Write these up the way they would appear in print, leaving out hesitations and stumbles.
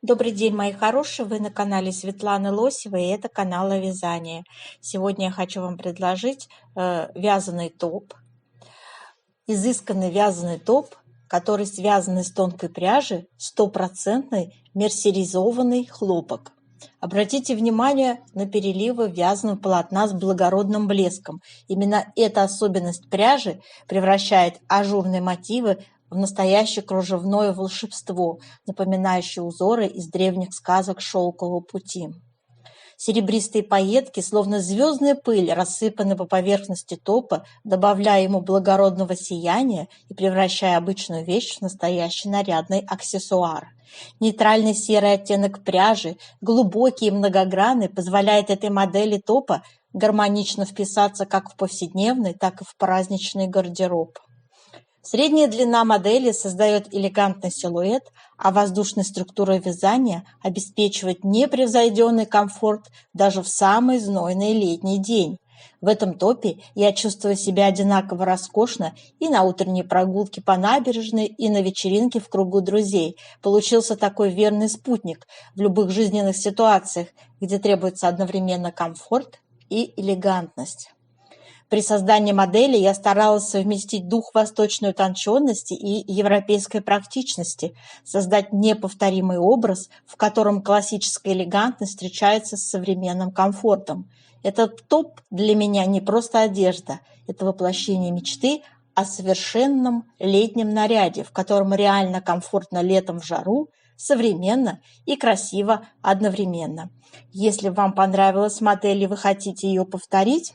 Добрый день, мои хорошие! Вы на канале Светланы Лосевой, и это канал о вязании. Сегодня я хочу вам предложить вязаный топ, изысканный вязаный топ, который связан из тонкой пряжи, стопроцентный мерсеризованный хлопок. Обратите внимание на переливы вязаного полотна с благородным блеском. Именно эта особенность пряжи превращает ажурные мотивы в настоящее кружевное волшебство, напоминающее узоры из древних сказок шелкового пути. Серебристые пайетки, словно звездная пыль, рассыпаны по поверхности топа, добавляя ему благородного сияния и превращая обычную вещь в настоящий нарядный аксессуар. Нейтральный серый оттенок пряжи, глубокий и многогранный, позволяет этой модели топа гармонично вписаться как в повседневный, так и в праздничный гардероб. Средняя длина модели создает элегантный силуэт, а воздушная структура вязания обеспечивает непревзойденный комфорт даже в самый знойный летний день. В этом топе я чувствую себя одинаково роскошно и на утренней прогулке по набережной, и на вечеринке в кругу друзей. Получился такой верный спутник в любых жизненных ситуациях, где требуется одновременно комфорт и элегантность. При создании модели я старалась совместить дух восточной утонченности и европейской практичности, создать неповторимый образ, в котором классическая элегантность встречается с современным комфортом. Этот топ для меня не просто одежда, это воплощение мечты о совершенном летнем наряде, в котором реально комфортно летом в жару, современно и красиво одновременно. Если вам понравилась модель и вы хотите ее повторить,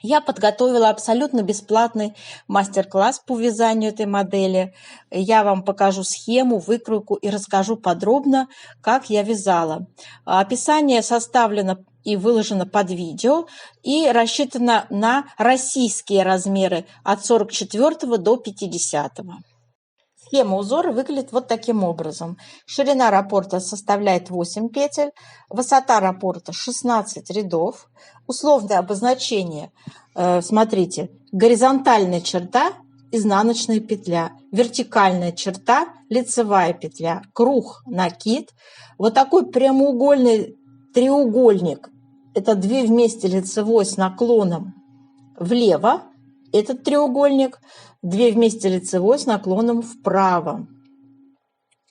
я подготовила абсолютно бесплатный мастер-класс по вязанию этой модели. Я вам покажу схему, выкройку и расскажу подробно, как я вязала. Описание составлено и выложено под видео и рассчитано на российские размеры от 44 до 50. Схема узора выглядит вот таким образом. Ширина раппорта составляет 8 петель, высота раппорта 16 рядов. Условное обозначение, смотрите, горизонтальная черта, изнаночная петля, вертикальная черта, лицевая петля, круг, накид. Вот такой прямоугольный треугольник, это 2 вместе лицевой с наклоном влево, этот треугольник, 2 вместе лицевой с наклоном вправо.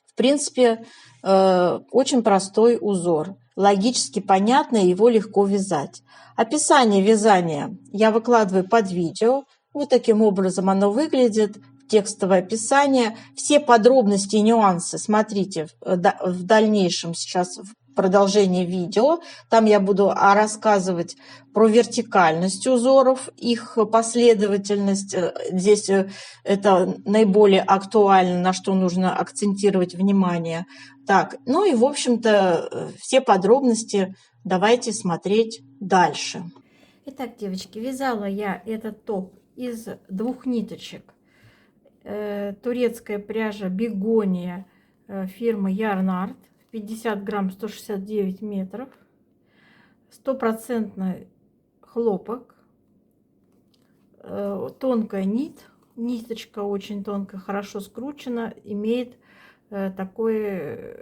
В принципе, очень простой узор. Логически понятно, его легко вязать. Описание вязания я выкладываю под видео. Вот таким образом оно выглядит. Текстовое описание. Все подробности и нюансы смотрите в дальнейшем сейчас в продолжении видео. Там я буду рассказывать про вертикальность узоров, их последовательность. Здесь это наиболее актуально, на что нужно акцентировать внимание. Так, ну и в общем-то все подробности давайте смотреть дальше. Итак, девочки, вязала я этот топ из 2 ниточек. Турецкая пряжа Бегония фирмы Yarn-Art, 50 грамм, 169 метров, стопроцентный хлопок, тонкая ниточка очень тонкая, хорошо скручена, имеет такой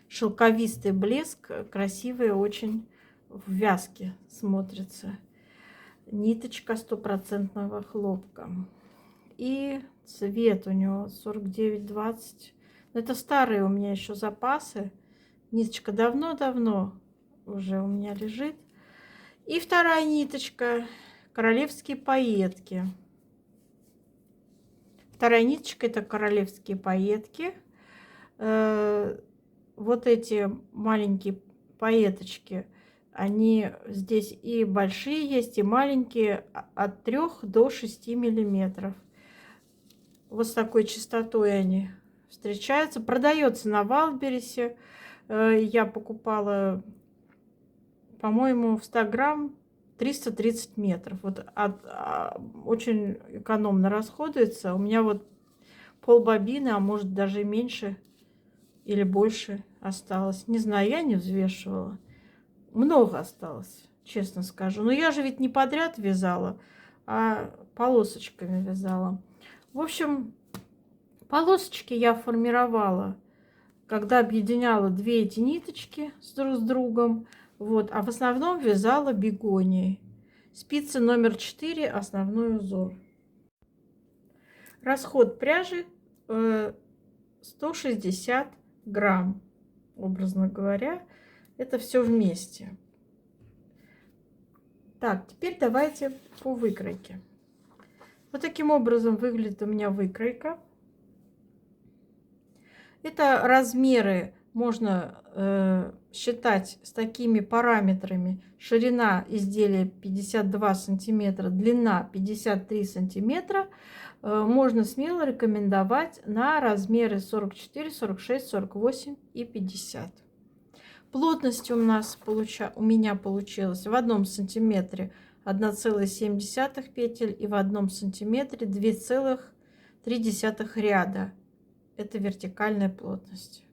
шелковистый блеск, красивый очень в вязке смотрится. Ниточка стопроцентного хлопка. И цвет у него 49-20. Это старые у меня еще запасы. Ниточка давно-давно уже у меня лежит. И вторая ниточка королевские пайетки. Вторая ниточка это королевские пайетки. Вот эти маленькие пайеточки, они здесь и большие есть, и маленькие, от 3 до 6 миллиметров. Вот с такой частотой они встречаются. Продается на Валбересе. Я покупала, по-моему, в 100 грамм 330 метров. Вот очень экономно расходуется. У меня вот полбобины, а может даже и меньше или больше осталось. Не знаю, я не взвешивала. Много осталось, честно скажу. Но я же ведь не подряд вязала, а полосочками вязала. В общем, полосочки я формировала когда объединяла две эти ниточки друг с другом. Вот, а в основном вязала бегонией. Спица номер 4, основной узор. Расход пряжи 160 грамм, образно говоря. Это все вместе. Так, теперь давайте по выкройке. Вот таким образом выглядит у меня выкройка. Это размеры можно считать с такими параметрами. Ширина изделия 52 сантиметра, длина 53 сантиметра. Можно смело рекомендовать на размеры 44, 46, 48 и 50. Плотность у меня получилась в 1 сантиметре 1,7 петель и в 1 сантиметре 2,3 ряда. Это вертикальная плотность.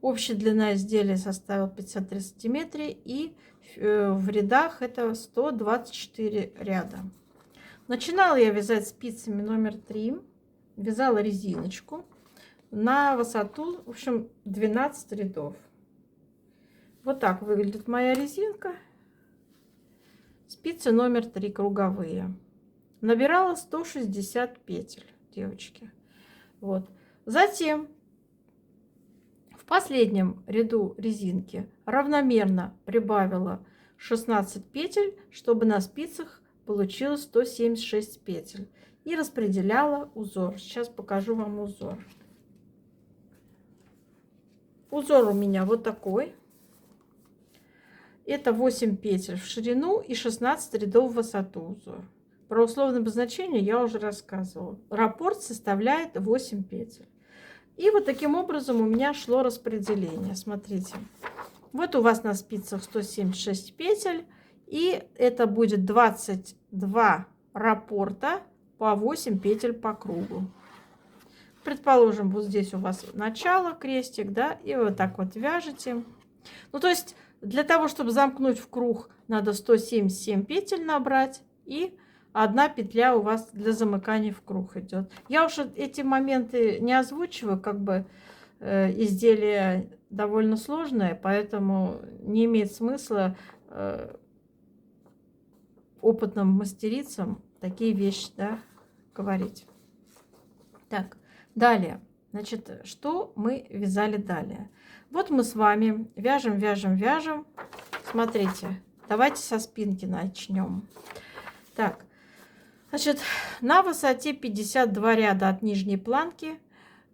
Общая длина изделия составила 53 сантиметра, и в рядах это 124 ряда. Начинала я вязать спицами номер 3. Вязала резиночку на высоту, в общем, 12 рядов. Вот так выглядит моя резинка. Спицы номер 3 круговые. Набирала 160 петель, девочки. Вот. Затем в последнем ряду резинки равномерно прибавила 16 петель, чтобы на спицах получилось 176 петель. И распределяла узор. Сейчас покажу вам узор. Узор у меня вот такой. Это 8 петель в ширину и 16 рядов в высоту узор. Про условное обозначение я уже рассказывала. Раппорт составляет 8 петель. И вот таким образом у меня шло распределение. Смотрите. Вот у вас на спицах 176 петель. И это будет 22 раппорта по 8 петель по кругу. Предположим, вот здесь у вас начало, крестик, да, и вот так вот вяжете. Ну, то есть для того, чтобы замкнуть в круг, надо 177 петель набрать, и 1 петля у вас для замыкания в круг идет. Я уж эти моменты не озвучиваю, как бы изделие довольно сложное, поэтому не имеет смысла опытным мастерицам такие вещи, да, говорить. Так, далее. Значит, что мы вязали далее? Вот мы с вами вяжем, вяжем, вяжем. Смотрите, давайте со спинки начнем. Так, значит, на высоте 52 ряда от нижней планки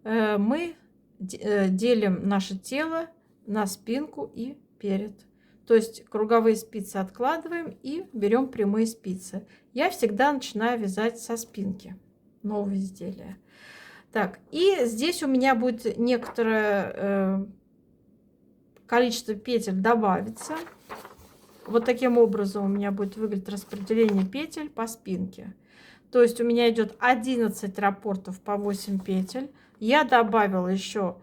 мы делим наше тело на спинку и перед. То есть круговые спицы откладываем и берем прямые спицы. Я всегда начинаю вязать со спинки нового изделия. Так, и здесь у меня будет некоторое количество петель добавится. Вот таким образом у меня будет выглядеть распределение петель по спинке. То есть у меня идет 11 раппортов по 8 петель. Я добавила еще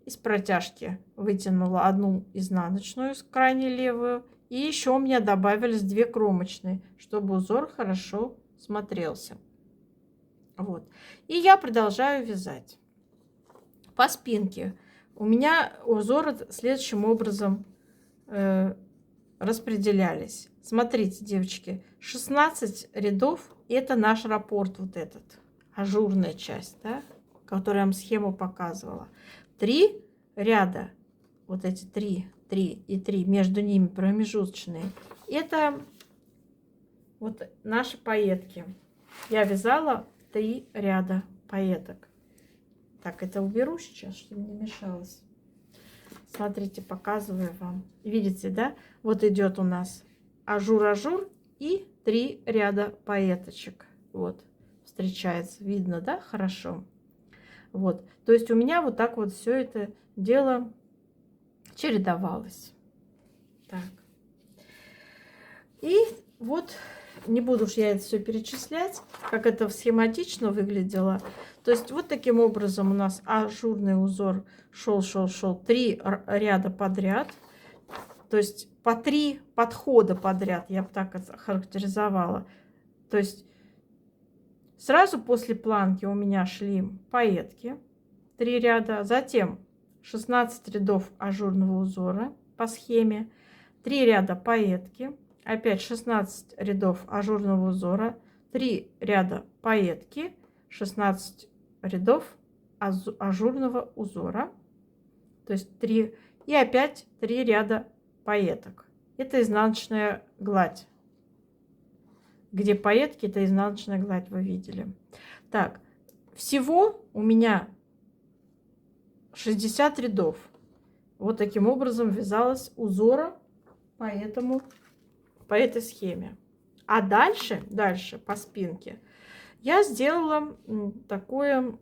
из протяжки, вытянула 1 изнаночную, крайне левую. И еще у меня добавились 2 кромочные, чтобы узор хорошо смотрелся. Вот. И я продолжаю вязать. По спинке у меня узоры следующим образом распределялись. Смотрите, девочки, 16 рядов – это наш раппорт, вот этот, ажурная часть, да, которую я вам схему показывала. 3 ряда, вот эти 3 и 3, между ними промежуточные, это вот наши пайетки. Я вязала 3 ряда пайеток. Так, это уберу сейчас, чтобы не мешалось. Смотрите, показываю вам. Видите, да? Вот идет у нас ажур-ажур и 3 ряда пайеточек. Вот, встречается. Видно, да? Хорошо. Вот. То есть у меня вот так вот все это дело чередовалось. Так. И вот, не буду уж я это все перечислять, как это схематично выглядело. То есть вот таким образом у нас ажурный узор шел 3 ряда подряд. То есть по 3 подхода подряд, я бы так это характеризовала. То есть сразу после планки у меня шли пайетки 3 ряда, затем 16 рядов ажурного узора по схеме, 3 ряда пайетки, опять 16 рядов ажурного узора, 3 ряда пайетки, 16 рядов ажурного узора, то есть 3, и опять 3 ряда пайеток. Это изнаночная гладь. Где пайетки, это изнаночная гладь, вы видели. Так, всего у меня 60 рядов. Вот таким образом вязалась узора по этой схеме. А дальше по спинке я сделала такое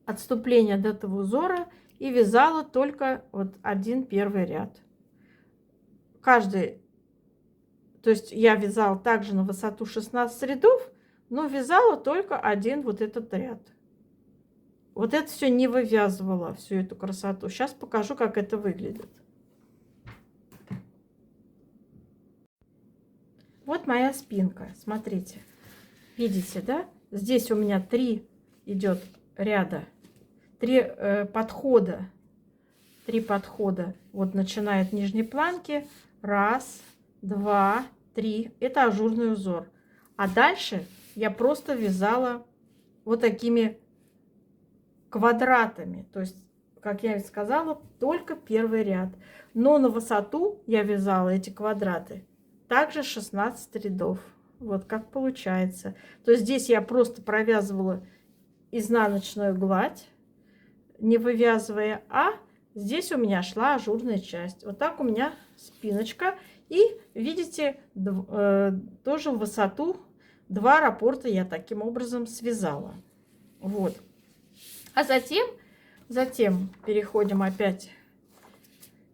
отступление от этого узора и вязала только вот один первый ряд. То есть я вязала также на высоту 16 рядов, но вязала только один вот этот ряд. Вот это все не вывязывала, всю эту красоту. Сейчас покажу, как это выглядит. Вот моя спинка, смотрите. Видите, да? Здесь у меня 3 идет ряда, 3 подхода. 3 подхода. Вот начиная от нижней планки. 1, 2, 3. Это ажурный узор. А дальше я просто вязала вот такими квадратами. То есть, как я и сказала, только первый ряд. Но на высоту я вязала эти квадраты также 16 рядов. Вот как получается. То есть здесь я просто провязывала изнаночную гладь, не вывязывая, а здесь у меня шла ажурная часть. Вот так у меня спиночка. И видите, тоже в высоту 2 раппорта я таким образом связала. Вот. А затем переходим опять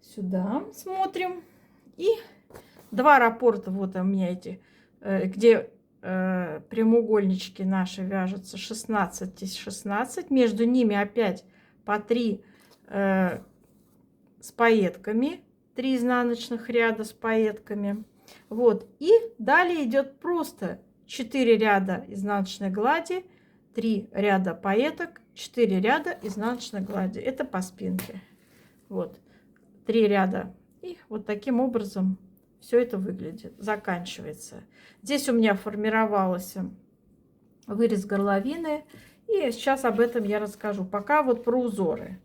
сюда, смотрим. И 2 раппорта, вот у меня эти, где прямоугольнички наши вяжутся 16 и 16. Между ними опять по 3 с пайетками. 3 изнаночных ряда с пайетками. Вот. И далее идет просто 4 ряда изнаночной глади, 3 ряда пайеток, 4 ряда изнаночной глади. Это по спинке. Вот. 3 ряда. И вот таким образом все это выглядит. Заканчивается. Здесь у меня формировался вырез горловины. И сейчас об этом я расскажу. Пока вот про узоры.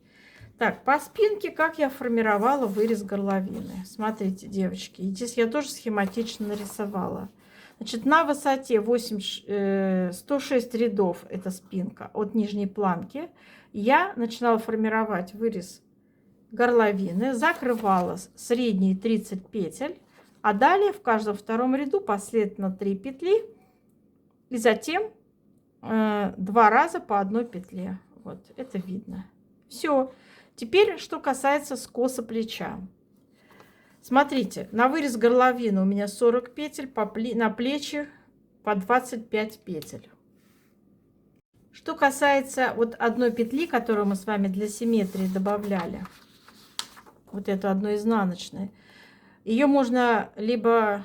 Так, по спинке, как я формировала вырез горловины. Смотрите, девочки, здесь я тоже схематично нарисовала. Значит, на высоте 106 рядов, это спинка, от нижней планки, я начинала формировать вырез горловины, закрывала средние 30 петель, а далее в каждом втором ряду последовательно 3 петли, и затем 2 раза по 1 петле. Вот, это видно. Все. Теперь, что касается скоса плеча. Смотрите, на вырез горловины у меня 40 петель, на плечи по 25 петель. Что касается вот одной петли, которую мы с вами для симметрии добавляли, вот эту одну изнаночную, ее можно либо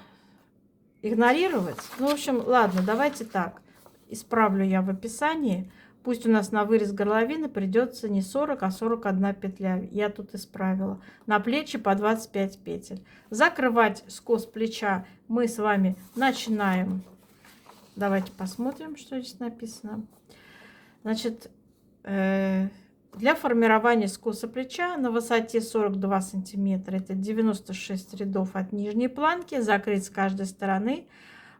игнорировать, ну, в общем, ладно, давайте так, исправлю я в описании. Пусть у нас на вырез горловины придется не 40, а 41 петля. Я тут исправила. На плечи по 25 петель. Закрывать скос плеча мы с вами начинаем. Давайте посмотрим, что здесь написано. Значит, для формирования скоса плеча на высоте 42 сантиметра, это 96 рядов от нижней планки, закрыть с каждой стороны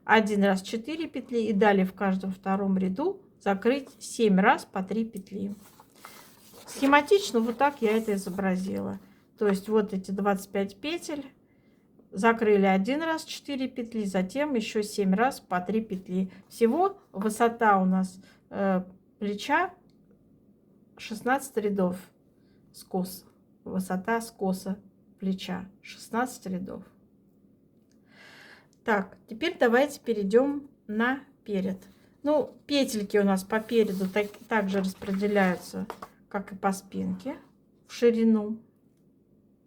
1 раз 4 петли и далее в каждом втором ряду закрыть 7 раз по 3 петли. Схематично вот так я это изобразила. То есть вот эти 25 петель закрыли 1 раз 4 петли, затем еще 7 раз по 3 петли. Всего высота у нас плеча 16 рядов скос. Высота скоса плеча 16 рядов. Так, теперь давайте перейдем на перед. Ну, петельки у нас по переду также распределяются, как и по спинке, в ширину.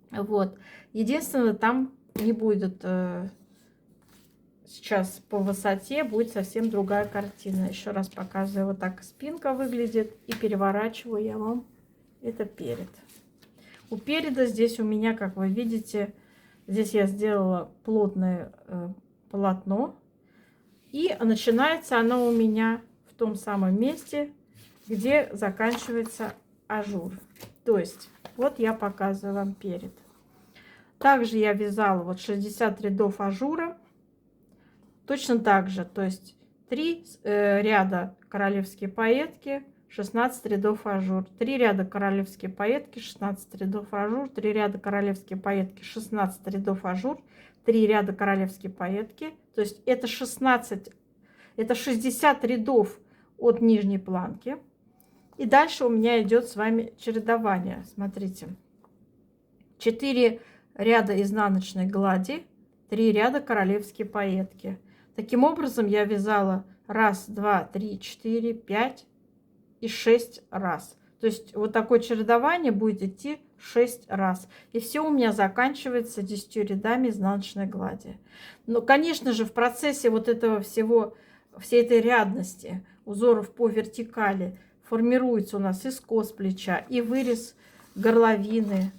Вот. Единственное, там не будет сейчас по высоте, будет совсем другая картина. Еще раз показываю, вот так спинка выглядит. И переворачиваю я вам это перед. У переда здесь у меня, как вы видите, здесь я сделала плотное полотно. И начинается оно у меня в том самом месте, где заканчивается ажур. То есть, вот я показываю вам перед. Также я вязала вот 60 рядов ажура. Точно так же, то есть 3 ряда королевские пайетки, 16 рядов ажур. 3 ряда королевские пайетки, 16 рядов ажур. 3 ряда королевские пайетки, 16 рядов ажур. 3 ряда королевские пайетки. То есть это 16, это 60 рядов от нижней планки. И дальше у меня идет с вами чередование. Смотрите. 4 ряда изнаночной глади, 3 ряда королевские пайетки. Таким образом я вязала 1, 2, 3, 4, 5 и 6 раз. То есть вот такое чередование будет идти 6 раз. И все у меня заканчивается 10 рядами изнаночной глади. Но, конечно же, в процессе вот этого всего, всей этой рядности узоров по вертикали формируется у нас и скос плеча, и вырез горловины.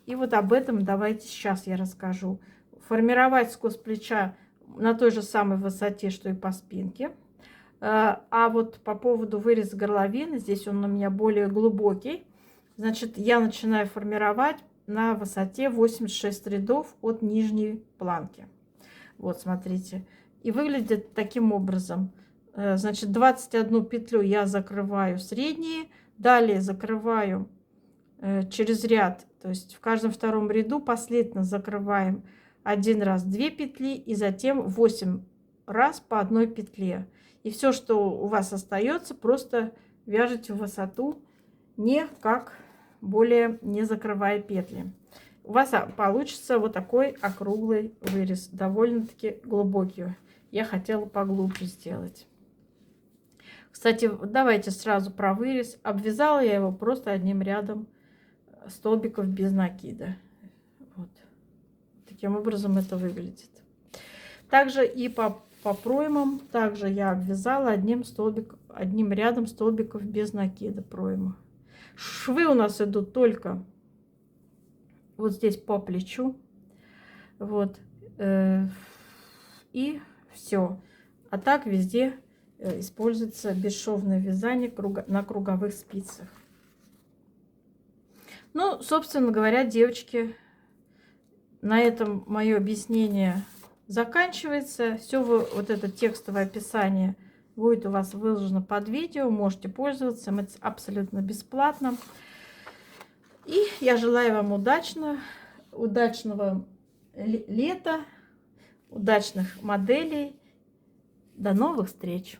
И вот об этом давайте сейчас я расскажу. Формировать скос плеча на той же самой высоте, что и по спинке. А вот по поводу выреза горловины, здесь он у меня более глубокий. Значит, я начинаю формировать на высоте 86 рядов от нижней планки. Вот, смотрите. И выглядит таким образом. Значит, 21 петлю я закрываю средние. Далее закрываю через ряд. То есть в каждом втором ряду последовательно закрываем один раз 2 петли и затем 8 раз по одной петле. И все, что у вас остается, просто вяжете в высоту, никак более не закрывая петли. У вас получится вот такой округлый вырез, довольно-таки глубокий. Я хотела поглубже сделать. Кстати, давайте сразу про вырез. Обвязала я его просто одним рядом столбиков без накида. Вот. Таким образом это выглядит. Также и по проймам также я обвязала одним рядом столбиков без накида пройма. Швы у нас идут только вот здесь по плечу. Вот. И все. А так везде используется бесшовное вязание на круговых спицах. Ну, собственно говоря, девочки, на этом мое объяснение заканчивается. Все вот это текстовое описание будет у вас выложено под видео. Можете пользоваться, это абсолютно бесплатно. И я желаю вам удачного лета, удачных моделей. До новых встреч!